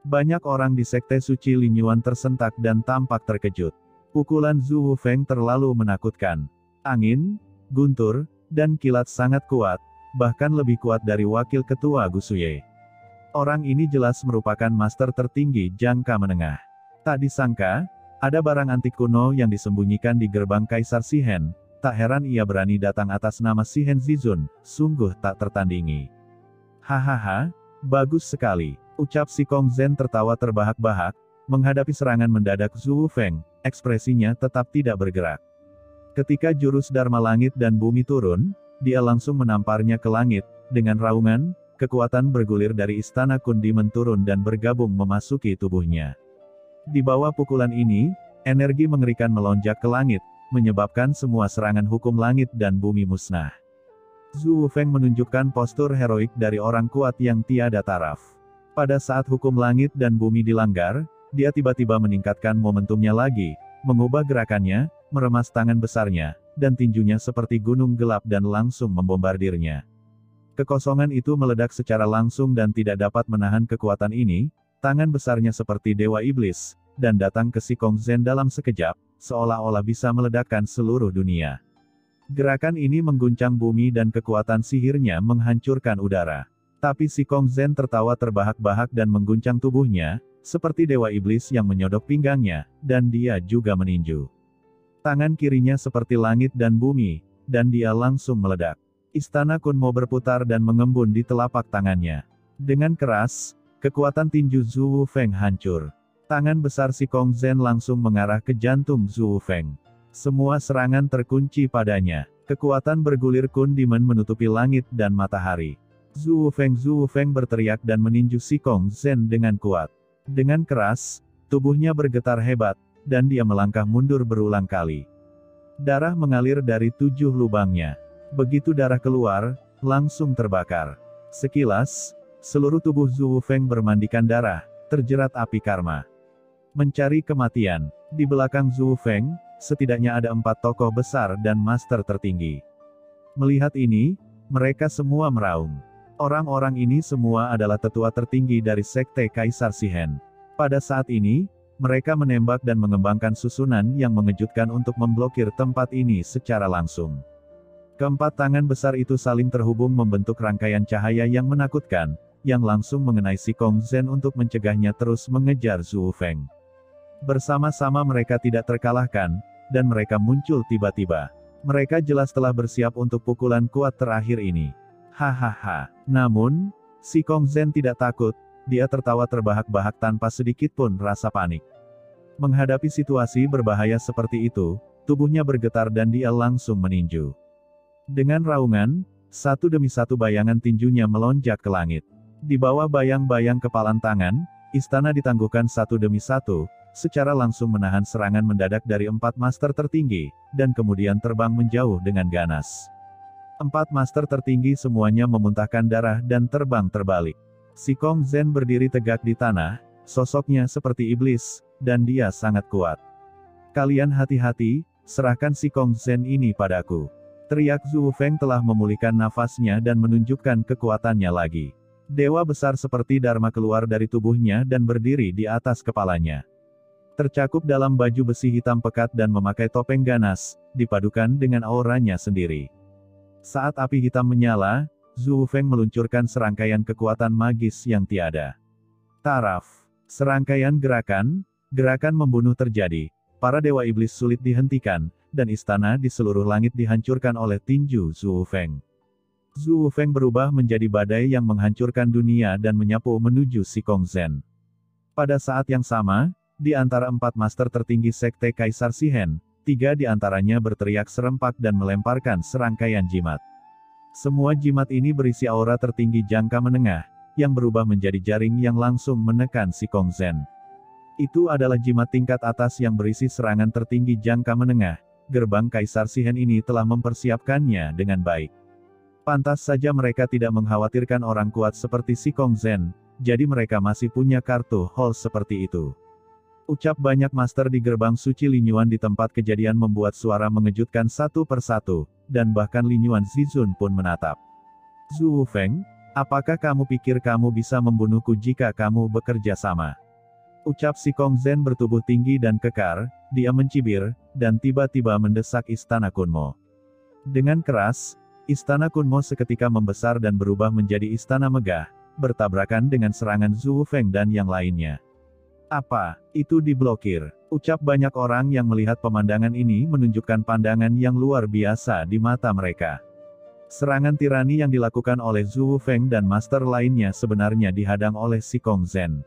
Banyak orang di Sekte Suci Linyuan tersentak dan tampak terkejut. Pukulan Zhu Wufeng terlalu menakutkan. Angin, guntur, dan kilat sangat kuat, bahkan lebih kuat dari Wakil Ketua Gusuye. Orang ini jelas merupakan master tertinggi jangka menengah. Tak disangka, ada barang antik kuno yang disembunyikan di gerbang Kaisar Shihen. Tak heran ia berani datang atas nama Shihen Zizun, sungguh tak tertandingi. Hahaha, bagus sekali, ucap si Kong Zhen tertawa terbahak-bahak, menghadapi serangan mendadak Zhu Wufeng, ekspresinya tetap tidak bergerak. Ketika jurus Dharma Langit dan Bumi turun, dia langsung menamparnya ke langit, dengan raungan, kekuatan bergulir dari istana Kundimen turun dan bergabung memasuki tubuhnya. Di bawah pukulan ini, energi mengerikan melonjak ke langit, menyebabkan semua serangan hukum langit dan bumi musnah. Zhu Wufeng menunjukkan postur heroik dari orang kuat yang tiada taraf. Pada saat hukum langit dan bumi dilanggar, dia tiba-tiba meningkatkan momentumnya lagi, mengubah gerakannya, meremas tangan besarnya, dan tinjunya seperti gunung gelap dan langsung membombardirnya. Kekosongan itu meledak secara langsung dan tidak dapat menahan kekuatan ini, tangan besarnya seperti dewa iblis, dan datang ke si Kong Zhen dalam sekejap, seolah-olah bisa meledakkan seluruh dunia. Gerakan ini mengguncang bumi dan kekuatan sihirnya menghancurkan udara. Tapi si Kong Zhen tertawa terbahak-bahak dan mengguncang tubuhnya, seperti dewa iblis yang menyodok pinggangnya, dan dia juga meninju. Tangan kirinya seperti langit dan bumi, dan dia langsung meledak. Istana Kunmo berputar dan mengembun di telapak tangannya. Dengan keras, kekuatan tinju Zhu Wufeng hancur. Tangan besar si Kong Zhen langsung mengarah ke jantung Zhu Wufeng. Semua serangan terkunci padanya. Kekuatan bergulir Kundimen menutupi langit dan matahari. Zhu Wufeng berteriak dan meninju si Kong Zhen dengan kuat. Dengan keras, tubuhnya bergetar hebat, dan dia melangkah mundur berulang kali. Darah mengalir dari 7 lubangnya. Begitu darah keluar, langsung terbakar. Sekilas, seluruh tubuh Zhu Wufeng bermandikan darah, terjerat api karma. Mencari kematian. Di belakang Zhu Wufeng, setidaknya ada 4 tokoh besar dan master tertinggi. Melihat ini, mereka semua meraung. Orang-orang ini semua adalah tetua tertinggi dari Sekte Kaisar Shihen. Pada saat ini, mereka menembak dan mengembangkan susunan yang mengejutkan untuk memblokir tempat ini secara langsung. Keempat tangan besar itu saling terhubung membentuk rangkaian cahaya yang menakutkan, yang langsung mengenai si Kong Zhen untuk mencegahnya terus mengejar Zhu Wufeng. Bersama-sama mereka tidak terkalahkan, dan mereka muncul tiba-tiba. Mereka jelas telah bersiap untuk pukulan kuat terakhir ini. Hahaha. Namun, si Kong Zhen tidak takut, dia tertawa terbahak-bahak tanpa sedikit pun rasa panik. Menghadapi situasi berbahaya seperti itu, tubuhnya bergetar dan dia langsung meninju. Dengan raungan, satu demi satu bayangan tinjunya melonjak ke langit. Di bawah bayang-bayang kepalan tangan, istana ditangguhkan satu demi satu, secara langsung menahan serangan mendadak dari 4 master tertinggi, dan kemudian terbang menjauh dengan ganas. 4 master tertinggi semuanya memuntahkan darah dan terbang terbalik. Si Kong Zhen berdiri tegak di tanah, sosoknya seperti iblis, dan dia sangat kuat. Kalian hati-hati, serahkan si Kong Zhen ini padaku. Teriak Zhu Wufeng telah memulihkan nafasnya dan menunjukkan kekuatannya lagi. Dewa besar seperti Dharma keluar dari tubuhnya dan berdiri di atas kepalanya. Tercakup dalam baju besi hitam pekat dan memakai topeng ganas, dipadukan dengan auranya sendiri. Saat api hitam menyala, Zhu Wufeng meluncurkan serangkaian kekuatan magis yang tiada taraf. Serangkaian gerakan membunuh terjadi. Para dewa iblis sulit dihentikan, dan istana di seluruh langit dihancurkan oleh tinju Zhu Wufeng. Zhu Wufeng berubah menjadi badai yang menghancurkan dunia dan menyapu menuju si Kong Zhen. Pada saat yang sama, di antara 4 master tertinggi Sekte Kaisar Shihen, 3 di antaranya berteriak serempak dan melemparkan serangkaian jimat. Semua jimat ini berisi aura tertinggi jangka menengah, yang berubah menjadi jaring yang langsung menekan si Kong Zhen. Itu adalah jimat tingkat atas yang berisi serangan tertinggi jangka menengah. Gerbang Kaisar Shihen ini telah mempersiapkannya dengan baik. Pantas saja mereka tidak mengkhawatirkan orang kuat seperti si Kong Zhen, jadi mereka masih punya kartu hall seperti itu. Ucap banyak master di gerbang suci Linyuan di tempat kejadian membuat suara mengejutkan satu persatu, dan bahkan Linyuan Zizun pun menatap. Zhu Wufeng, Apakah kamu pikir kamu bisa membunuhku jika kamu bekerja sama? Ucap Si Kong Zen bertubuh tinggi dan kekar, dia mencibir, dan tiba-tiba mendesak Istana Kunmo. Dengan keras, Istana Kunmo seketika membesar dan berubah menjadi istana megah, bertabrakan dengan serangan Zhu Feng dan yang lainnya. Apa itu diblokir? Ucap banyak orang yang melihat pemandangan ini menunjukkan pandangan yang luar biasa di mata mereka. Serangan tirani yang dilakukan oleh Zhu Feng dan master lainnya sebenarnya dihadang oleh Si Kong Zen.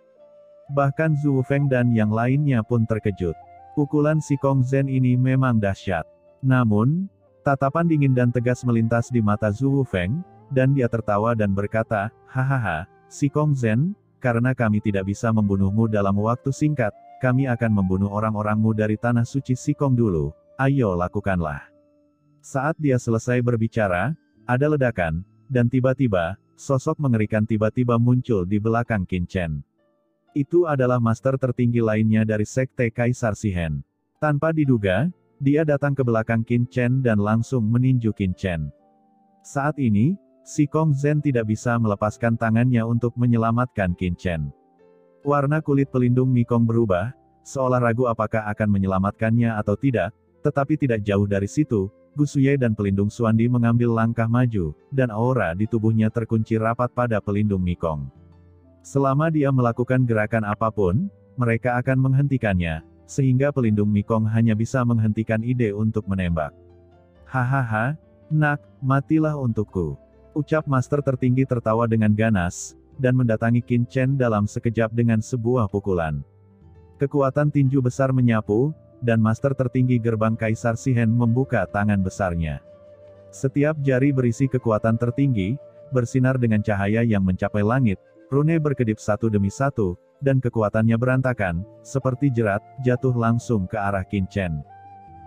Bahkan Zhu Feng dan yang lainnya pun terkejut. Pukulan Si Kong Zen ini memang dahsyat. Namun, tatapan dingin dan tegas melintas di mata Zhu Feng, dan dia tertawa dan berkata, "Hahaha, Si Kong Zen, karena kami tidak bisa membunuhmu dalam waktu singkat, kami akan membunuh orang-orangmu dari tanah suci Sikong dulu, ayo lakukanlah." Saat dia selesai berbicara, ada ledakan, dan tiba-tiba, sosok mengerikan tiba-tiba muncul di belakang Qin Chen. Itu adalah master tertinggi lainnya dari Sekte Kaisar Shihen. Tanpa diduga, dia datang ke belakang Qin Chen dan langsung meninju Qin Chen. Saat ini, Si Kong Zen tidak bisa melepaskan tangannya untuk menyelamatkan Qin Chen. Warna kulit pelindung Mikong berubah, seolah ragu apakah akan menyelamatkannya atau tidak, tetapi tidak jauh dari situ, Gu Xuye dan pelindung Xuandi mengambil langkah maju, dan aura di tubuhnya terkunci rapat pada pelindung Mikong. Selama dia melakukan gerakan apapun, mereka akan menghentikannya, sehingga pelindung Mikong hanya bisa menghentikan ide untuk menembak. "Hahaha, nak, matilah untukku." Ucap master tertinggi tertawa dengan ganas, dan mendatangi Qin Chen dalam sekejap dengan sebuah pukulan. Kekuatan tinju besar menyapu, dan master tertinggi gerbang Kaisar Shihen membuka tangan besarnya. Setiap jari berisi kekuatan tertinggi, bersinar dengan cahaya yang mencapai langit, rune berkedip satu demi satu, dan kekuatannya berantakan, seperti jerat, jatuh langsung ke arah Qin Chen.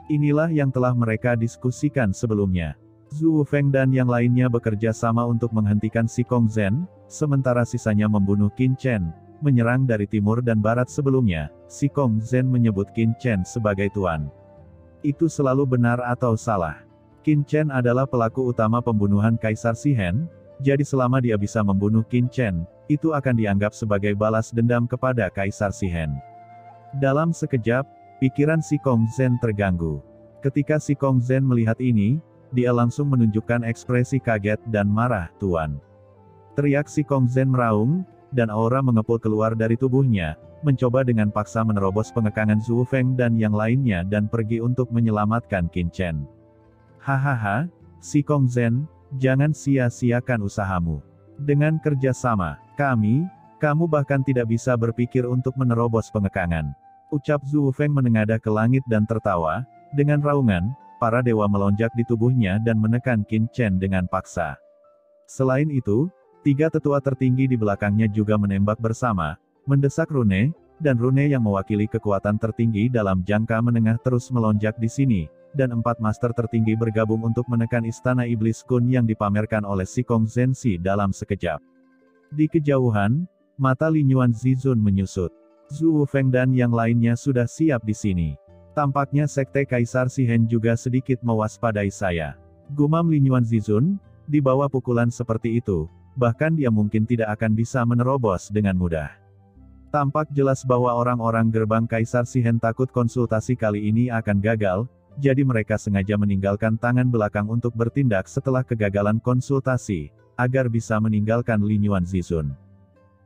Inilah yang telah mereka diskusikan sebelumnya. Zhu Feng dan yang lainnya bekerja sama untuk menghentikan Si Kong Zen, sementara sisanya membunuh Qin Chen, menyerang dari timur dan barat sebelumnya. Si Kong Zen menyebut Qin Chen sebagai tuan. Itu selalu benar atau salah? Qin Chen adalah pelaku utama pembunuhan Kaisar Shihen, jadi selama dia bisa membunuh Qin Chen, itu akan dianggap sebagai balas dendam kepada Kaisar Shihen. Dalam sekejap, pikiran Si Kong Zen terganggu. Ketika Si Kong Zen melihat ini, dia langsung menunjukkan ekspresi kaget dan marah, "Tuan!" Teriak Si Kong Zen meraung, dan aura mengepul keluar dari tubuhnya, mencoba dengan paksa menerobos pengekangan Zhu Feng dan yang lainnya dan pergi untuk menyelamatkan Qin Chen. "Hahaha, Si Kong Zen, jangan sia-siakan usahamu. Dengan kerja sama, kamu bahkan tidak bisa berpikir untuk menerobos pengekangan." Ucap Zhu Feng menengadah ke langit dan tertawa, dengan raungan, para dewa melonjak di tubuhnya dan menekan Qin Chen dengan paksa. Selain itu, tiga tetua tertinggi di belakangnya juga menembak bersama, mendesak rune, dan rune yang mewakili kekuatan tertinggi dalam jangka menengah terus melonjak di sini, dan 4 master tertinggi bergabung untuk menekan Istana Iblis Kun yang dipamerkan oleh Si Kong Zensi dalam sekejap. Di kejauhan, mata Lin Yuan Zizun menyusut. Zhu Feng dan yang lainnya sudah siap di sini. Tampaknya Sekte Kaisar Shihen juga sedikit mewaspadai saya. Gumam Lin Yuan Zizun, di bawah pukulan seperti itu, bahkan dia mungkin tidak akan bisa menerobos dengan mudah. Tampak jelas bahwa orang-orang gerbang Kaisar Shihen takut konsultasi kali ini akan gagal, jadi mereka sengaja meninggalkan tangan belakang untuk bertindak setelah kegagalan konsultasi, agar bisa meninggalkan Lin Yuan Zizun.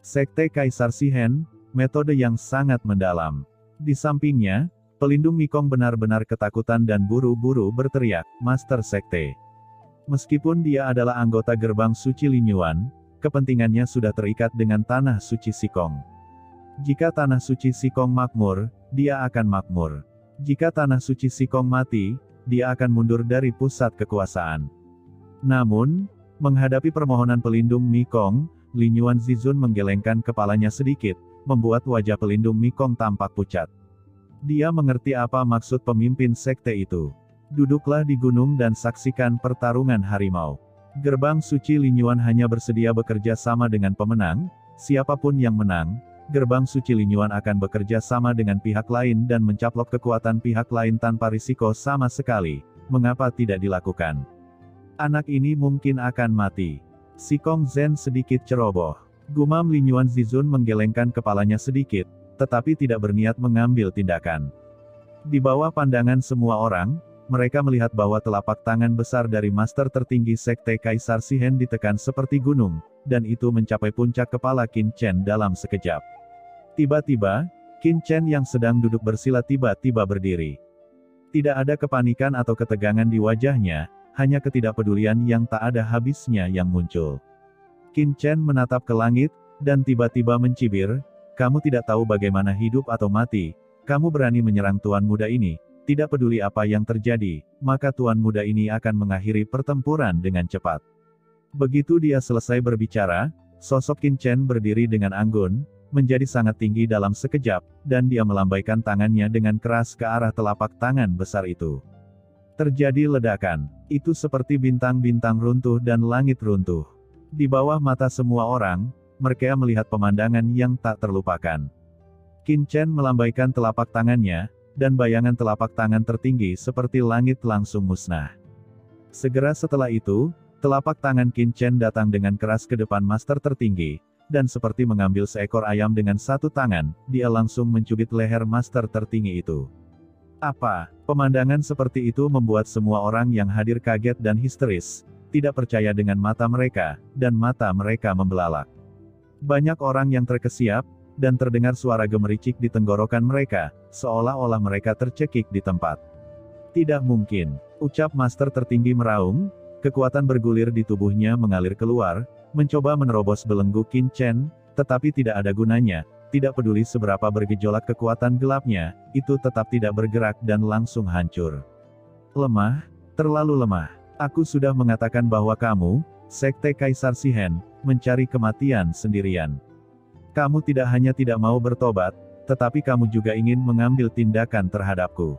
Sekte Kaisar Shihen, metode yang sangat mendalam. Di sampingnya, pelindung Mikong benar-benar ketakutan dan buru-buru berteriak, "Master Sekte!" Meskipun dia adalah anggota gerbang suci Lin Yuan, kepentingannya sudah terikat dengan tanah suci Sikong. Jika tanah suci Sikong makmur, dia akan makmur. Jika tanah suci Sikong mati, dia akan mundur dari pusat kekuasaan. Namun, menghadapi permohonan pelindung Mikong, Lin Yuan Zizun menggelengkan kepalanya sedikit, membuat wajah pelindung Mikong tampak pucat. Dia mengerti apa maksud pemimpin sekte itu. Duduklah di gunung dan saksikan pertarungan harimau. Gerbang suci Lin Yuan hanya bersedia bekerja sama dengan pemenang, siapapun yang menang, gerbang suci Lin Yuan akan bekerja sama dengan pihak lain dan mencaplok kekuatan pihak lain tanpa risiko sama sekali. Mengapa tidak dilakukan? Anak ini mungkin akan mati. Si Kong Zhen sedikit ceroboh. Gumam Linyuan Zizun menggelengkan kepalanya sedikit, tetapi tidak berniat mengambil tindakan. Di bawah pandangan semua orang, mereka melihat bahwa telapak tangan besar dari master tertinggi Sekte Kaisar Shihen ditekan seperti gunung, dan itu mencapai puncak kepala Qin Chen dalam sekejap. Tiba-tiba, Qin Chen yang sedang duduk bersila tiba-tiba berdiri. Tidak ada kepanikan atau ketegangan di wajahnya, hanya ketidakpedulian yang tak ada habisnya yang muncul. Qin Chen menatap ke langit, dan tiba-tiba mencibir, "Kamu tidak tahu bagaimana hidup atau mati, kamu berani menyerang tuan muda ini, tidak peduli apa yang terjadi, maka tuan muda ini akan mengakhiri pertempuran dengan cepat." Begitu dia selesai berbicara, sosok Qin Chen berdiri dengan anggun, menjadi sangat tinggi dalam sekejap, dan dia melambaikan tangannya dengan keras ke arah telapak tangan besar itu. Terjadi ledakan. Itu seperti bintang-bintang runtuh dan langit runtuh. Di bawah mata semua orang, mereka melihat pemandangan yang tak terlupakan. Qin Chen melambaikan telapak tangannya, dan bayangan telapak tangan tertinggi seperti langit langsung musnah. Segera setelah itu, telapak tangan Qin Chen datang dengan keras ke depan master tertinggi, dan seperti mengambil seekor ayam dengan satu tangan, dia langsung mencubit leher master tertinggi itu. Apa? Pemandangan seperti itu membuat semua orang yang hadir kaget dan histeris, tidak percaya dengan mata mereka, dan mata mereka membelalak. Banyak orang yang terkesiap, dan terdengar suara gemericik di tenggorokan mereka, seolah-olah mereka tercekik di tempat. Tidak mungkin, ucap master tertinggi meraung, kekuatan bergulir di tubuhnya mengalir keluar, mencoba menerobos belenggu Qin Chen, tetapi tidak ada gunanya, tidak peduli seberapa bergejolak kekuatan gelapnya, itu tetap tidak bergerak dan langsung hancur. Lemah, terlalu lemah. Aku sudah mengatakan bahwa kamu, Sekte Kaisar Shihen, mencari kematian sendirian. Kamu tidak hanya tidak mau bertobat, tetapi kamu juga ingin mengambil tindakan terhadapku.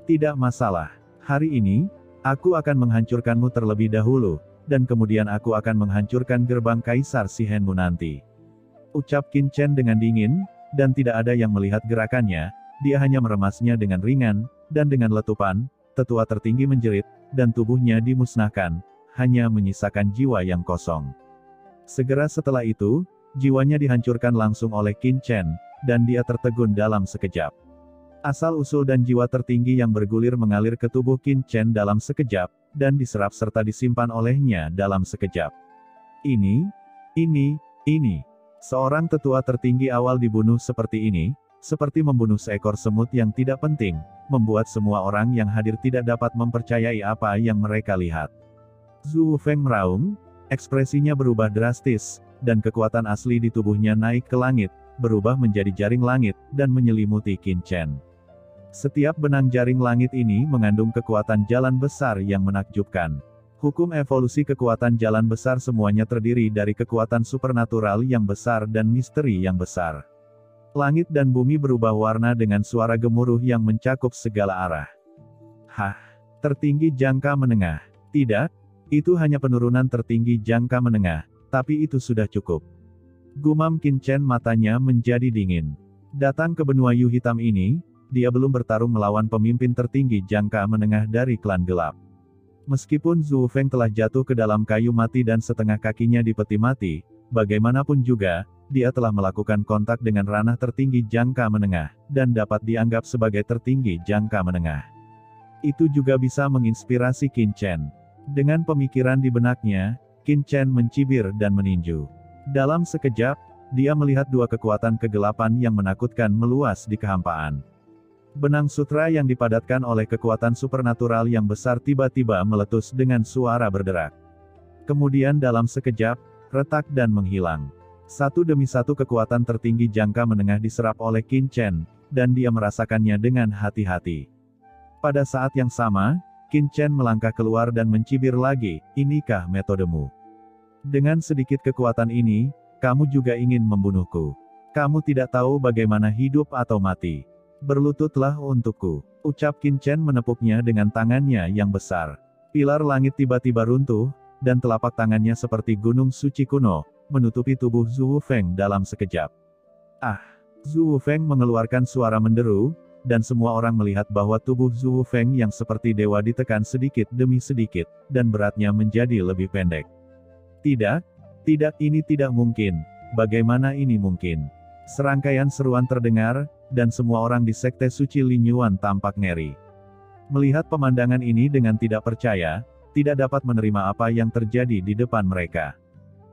Tidak masalah. Hari ini, aku akan menghancurkanmu terlebih dahulu, dan kemudian aku akan menghancurkan gerbang Kaisar Shihenmu nanti. Ucap Qin Chen dengan dingin, dan tidak ada yang melihat gerakannya, dia hanya meremasnya dengan ringan, dan dengan letupan, tetua tertinggi menjerit, dan tubuhnya dimusnahkan, hanya menyisakan jiwa yang kosong. Segera setelah itu, jiwanya dihancurkan langsung oleh Qin Chen, dan dia tertegun dalam sekejap. Asal-usul dan jiwa tertinggi yang bergulir mengalir ke tubuh Qin Chen dalam sekejap, dan diserap serta disimpan olehnya dalam sekejap. Ini. Seorang tetua tertinggi awal dibunuh seperti ini, seperti membunuh seekor semut yang tidak penting, membuat semua orang yang hadir tidak dapat mempercayai apa yang mereka lihat. Zhu Feng meraung, ekspresinya berubah drastis, dan kekuatan asli di tubuhnya naik ke langit, berubah menjadi jaring langit, dan menyelimuti Qin Chen. Setiap benang jaring langit ini mengandung kekuatan jalan besar yang menakjubkan. Hukum evolusi kekuatan jalan besar semuanya terdiri dari kekuatan supernatural yang besar dan misteri yang besar. Langit dan bumi berubah warna dengan suara gemuruh yang mencakup segala arah. Hah? Tertinggi jangka menengah. Tidak, itu hanya penurunan tertinggi jangka menengah, tapi itu sudah cukup. Gumam Qin Chen, matanya menjadi dingin. Datang ke benua Yu hitam ini, dia belum bertarung melawan pemimpin tertinggi jangka menengah dari klan gelap. Meskipun Zhu Feng telah jatuh ke dalam kayu mati dan setengah kakinya dipeti mati, bagaimanapun juga, dia telah melakukan kontak dengan ranah tertinggi jangka menengah, dan dapat dianggap sebagai tertinggi jangka menengah. Itu juga bisa menginspirasi Qin Chen. Dengan pemikiran di benaknya, Qin Chen mencibir dan meninju. Dalam sekejap, dia melihat dua kekuatan kegelapan yang menakutkan meluas di kehampaan. Benang sutra yang dipadatkan oleh kekuatan supernatural yang besar tiba-tiba meletus dengan suara berderak. Kemudian dalam sekejap, retak dan menghilang. Satu demi satu kekuatan tertinggi jangka menengah diserap oleh Qin Chen, dan dia merasakannya dengan hati-hati. Pada saat yang sama, Qin Chen melangkah keluar dan mencibir lagi, "Inikah metodemu? Dengan sedikit kekuatan ini, kamu juga ingin membunuhku. Kamu tidak tahu bagaimana hidup atau mati. Berlututlah untukku." Ucap Qin Chen menepuknya dengan tangannya yang besar. Pilar langit tiba-tiba runtuh, dan telapak tangannya seperti gunung suci kuno, menutupi tubuh Zhu Feng dalam sekejap. Ah! Zhu Feng mengeluarkan suara menderu, dan semua orang melihat bahwa tubuh Zhu Feng yang seperti dewa ditekan sedikit demi sedikit, dan beratnya menjadi lebih pendek. Tidak, tidak, ini tidak mungkin. Bagaimana ini mungkin? Serangkaian seruan terdengar, dan semua orang di Sekte Suci Lin Yuan tampak ngeri. Melihat pemandangan ini dengan tidak percaya, tidak dapat menerima apa yang terjadi di depan mereka.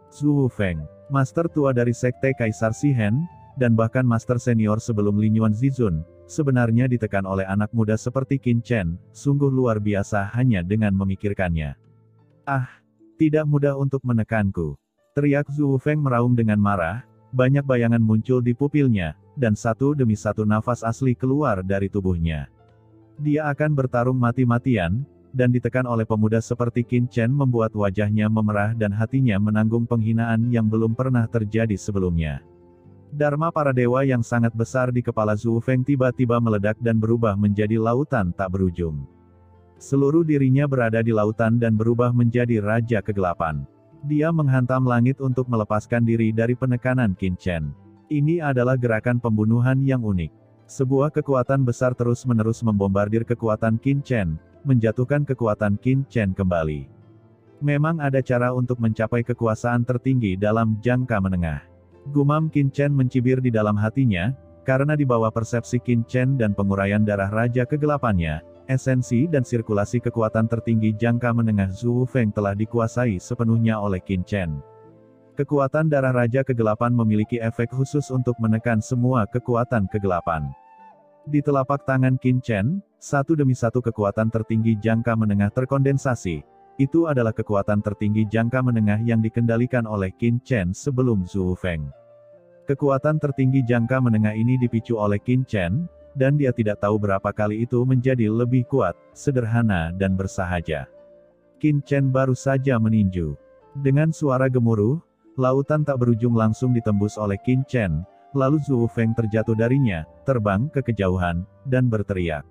Zhu Feng, master tua dari Sekte Kaisar Shihen, dan bahkan master senior sebelum Lin Yuan Zizun, sebenarnya ditekan oleh anak muda seperti Qin Chen, sungguh luar biasa hanya dengan memikirkannya. Ah, tidak mudah untuk menekanku. Teriak Zhu Feng meraung dengan marah, banyak bayangan muncul di pupilnya, dan satu demi satu nafas asli keluar dari tubuhnya. Dia akan bertarung mati-matian, dan ditekan oleh pemuda seperti Qin Chen membuat wajahnya memerah dan hatinya menanggung penghinaan yang belum pernah terjadi sebelumnya. Dharma para dewa yang sangat besar di kepala Zhu Feng tiba-tiba meledak dan berubah menjadi lautan tak berujung. Seluruh dirinya berada di lautan dan berubah menjadi Raja Kegelapan. Dia menghantam langit untuk melepaskan diri dari penekanan Qin Chen. Ini adalah gerakan pembunuhan yang unik. Sebuah kekuatan besar terus-menerus membombardir kekuatan Qin Chen, menjatuhkan kekuatan Qin Chen kembali. Memang ada cara untuk mencapai kekuasaan tertinggi dalam jangka menengah. Gumam Qin Chen mencibir di dalam hatinya, karena di bawah persepsi Qin Chen dan penguraian darah Raja Kegelapannya, esensi dan sirkulasi kekuatan tertinggi jangka menengah Zhu Feng telah dikuasai sepenuhnya oleh Qin Chen. Kekuatan darah Raja Kegelapan memiliki efek khusus untuk menekan semua kekuatan kegelapan. Di telapak tangan Qin Chen, satu demi satu kekuatan tertinggi jangka menengah terkondensasi. Itu adalah kekuatan tertinggi jangka menengah yang dikendalikan oleh Qin Chen sebelum Zhu Feng. Kekuatan tertinggi jangka menengah ini dipicu oleh Qin Chen, dan dia tidak tahu berapa kali itu menjadi lebih kuat, sederhana dan bersahaja. Qin Chen baru saja meninju. Dengan suara gemuruh, lautan tak berujung langsung ditembus oleh Qin Chen, lalu Zhu Feng terjatuh darinya, terbang ke kejauhan, dan berteriak.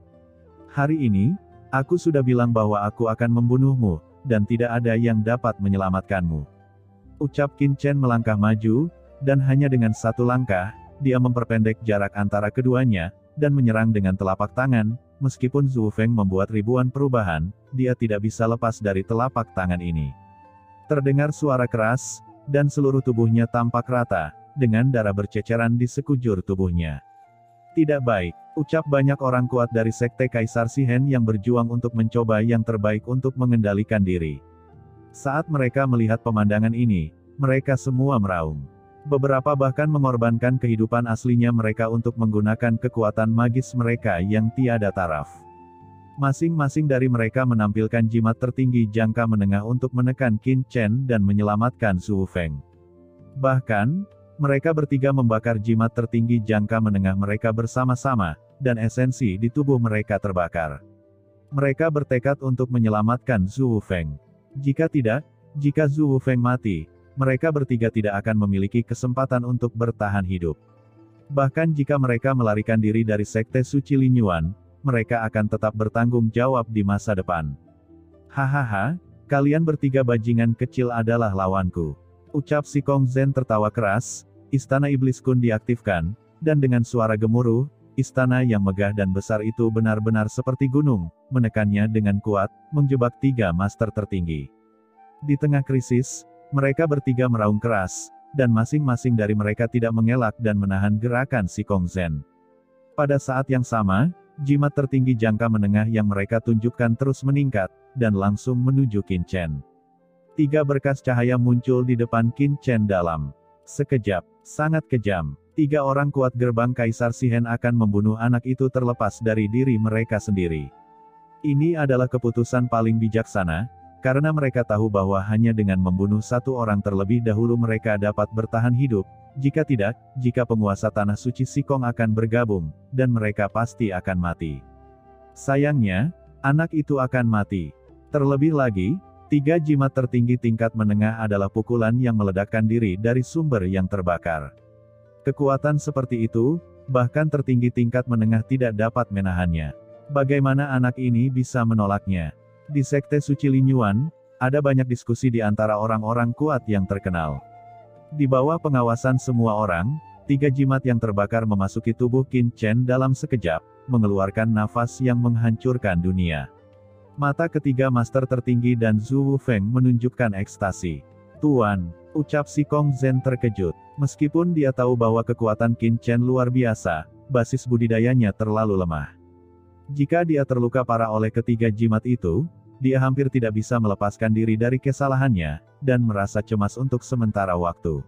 Hari ini, aku sudah bilang bahwa aku akan membunuhmu, dan tidak ada yang dapat menyelamatkanmu. Ucap Qin Chen melangkah maju, dan hanya dengan satu langkah, dia memperpendek jarak antara keduanya, dan menyerang dengan telapak tangan. Meskipun Zhu Feng membuat ribuan perubahan, dia tidak bisa lepas dari telapak tangan ini. Terdengar suara keras, dan seluruh tubuhnya tampak rata, dengan darah berceceran di sekujur tubuhnya. Tidak baik, ucap banyak orang kuat dari Sekte Kaisar Shihen yang berjuang untuk mencoba yang terbaik untuk mengendalikan diri. Saat mereka melihat pemandangan ini, mereka semua meraung. Beberapa bahkan mengorbankan kehidupan aslinya mereka untuk menggunakan kekuatan magis mereka yang tiada taraf. Masing-masing dari mereka menampilkan jimat tertinggi jangka menengah untuk menekan Qin Chen dan menyelamatkan Zhu Feng. Bahkan, mereka bertiga membakar jimat tertinggi jangka menengah mereka bersama-sama, dan esensi di tubuh mereka terbakar. Mereka bertekad untuk menyelamatkan Zhu Feng. Jika tidak, jika Zhu Feng mati, mereka bertiga tidak akan memiliki kesempatan untuk bertahan hidup. Bahkan jika mereka melarikan diri dari Sekte Suci Lin Yuan, mereka akan tetap bertanggung jawab di masa depan. Hahaha, kalian bertiga bajingan kecil adalah lawanku. Ucap Si Kong Zhen tertawa keras, Istana Iblis Kun diaktifkan, dan dengan suara gemuruh, istana yang megah dan besar itu benar-benar seperti gunung, menekannya dengan kuat, menjebak tiga master tertinggi. Di tengah krisis, mereka bertiga meraung keras, dan masing-masing dari mereka tidak mengelak dan menahan gerakan Si Kong Zhen. Pada saat yang sama, jimat tertinggi jangka menengah yang mereka tunjukkan terus meningkat, dan langsung menuju Qin Chen. Tiga berkas cahaya muncul di depan Qin Chen dalam sekejap, sangat kejam. Tiga orang kuat gerbang Kaisar Shihen akan membunuh anak itu terlepas dari diri mereka sendiri. Ini adalah keputusan paling bijaksana, karena mereka tahu bahwa hanya dengan membunuh satu orang terlebih dahulu mereka dapat bertahan hidup. Jika tidak, jika penguasa Tanah Suci Sikong akan bergabung, dan mereka pasti akan mati. Sayangnya, anak itu akan mati. Terlebih lagi, tiga jimat tertinggi tingkat menengah adalah pukulan yang meledakkan diri dari sumber yang terbakar. Kekuatan seperti itu, bahkan tertinggi tingkat menengah tidak dapat menahannya. Bagaimana anak ini bisa menolaknya? Di Sekte Suci Lin Yuan, ada banyak diskusi di antara orang-orang kuat yang terkenal. Di bawah pengawasan semua orang, tiga jimat yang terbakar memasuki tubuh Qin Chen dalam sekejap, mengeluarkan nafas yang menghancurkan dunia. Mata ketiga master tertinggi dan Zhu Feng menunjukkan ekstasi. Tuan, ucap si Kong Zhen terkejut. Meskipun dia tahu bahwa kekuatan Qin Chen luar biasa, basis budidayanya terlalu lemah. Jika dia terluka parah oleh ketiga jimat itu, dia hampir tidak bisa melepaskan diri dari kesalahannya, dan merasa cemas untuk sementara waktu.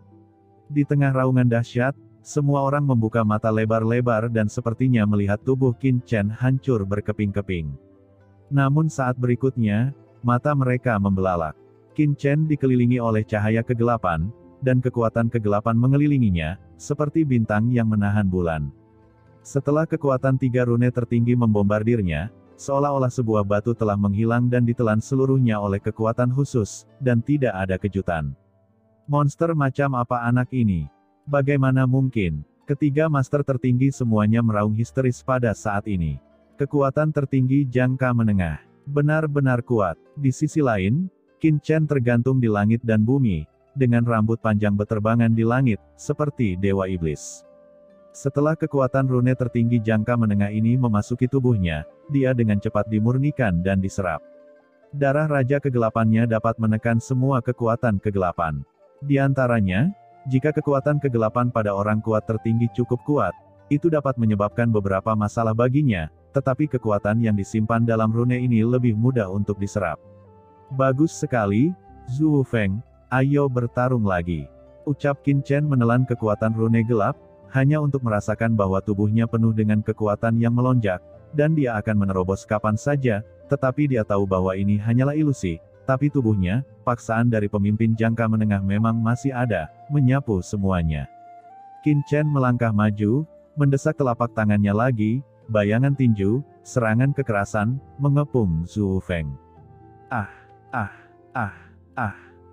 Di tengah raungan dahsyat, semua orang membuka mata lebar-lebar dan sepertinya melihat tubuh Qin Chen hancur berkeping-keping. Namun saat berikutnya, mata mereka membelalak. Qin Chen dikelilingi oleh cahaya kegelapan, dan kekuatan kegelapan mengelilinginya, seperti bintang yang menahan bulan. Setelah kekuatan tiga rune tertinggi membombardirnya, seolah-olah sebuah batu telah menghilang dan ditelan seluruhnya oleh kekuatan khusus, dan tidak ada kejutan. Monster macam apa anak ini? Bagaimana mungkin? Ketiga master tertinggi semuanya meraung histeris pada saat ini. Kekuatan tertinggi jangka menengah. Benar-benar kuat. Di sisi lain, Qin Chen tergantung di langit dan bumi, dengan rambut panjang beterbangan di langit, seperti dewa iblis. Setelah kekuatan rune tertinggi jangka menengah ini memasuki tubuhnya, dia dengan cepat dimurnikan dan diserap. Darah Raja Kegelapannya dapat menekan semua kekuatan kegelapan. Di antaranya, jika kekuatan kegelapan pada orang kuat tertinggi cukup kuat, itu dapat menyebabkan beberapa masalah baginya, tetapi kekuatan yang disimpan dalam rune ini lebih mudah untuk diserap. Bagus sekali, Zhu Feng, ayo bertarung lagi. Ucap Qin Chen menelan kekuatan rune gelap, hanya untuk merasakan bahwa tubuhnya penuh dengan kekuatan yang melonjak, dan dia akan menerobos kapan saja, tetapi dia tahu bahwa ini hanyalah ilusi, tapi tubuhnya, paksaan dari pemimpin jangka menengah memang masih ada, menyapu semuanya. Qin Chen melangkah maju, mendesak telapak tangannya lagi, bayangan tinju, serangan kekerasan, mengepung Zhu Feng.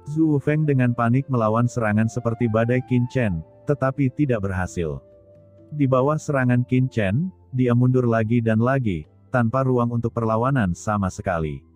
Zhu Feng dengan panik melawan serangan seperti badai Qin Chen, tetapi tidak berhasil. Di bawah serangan Qin Chen, dia mundur lagi dan lagi, tanpa ruang untuk perlawanan sama sekali.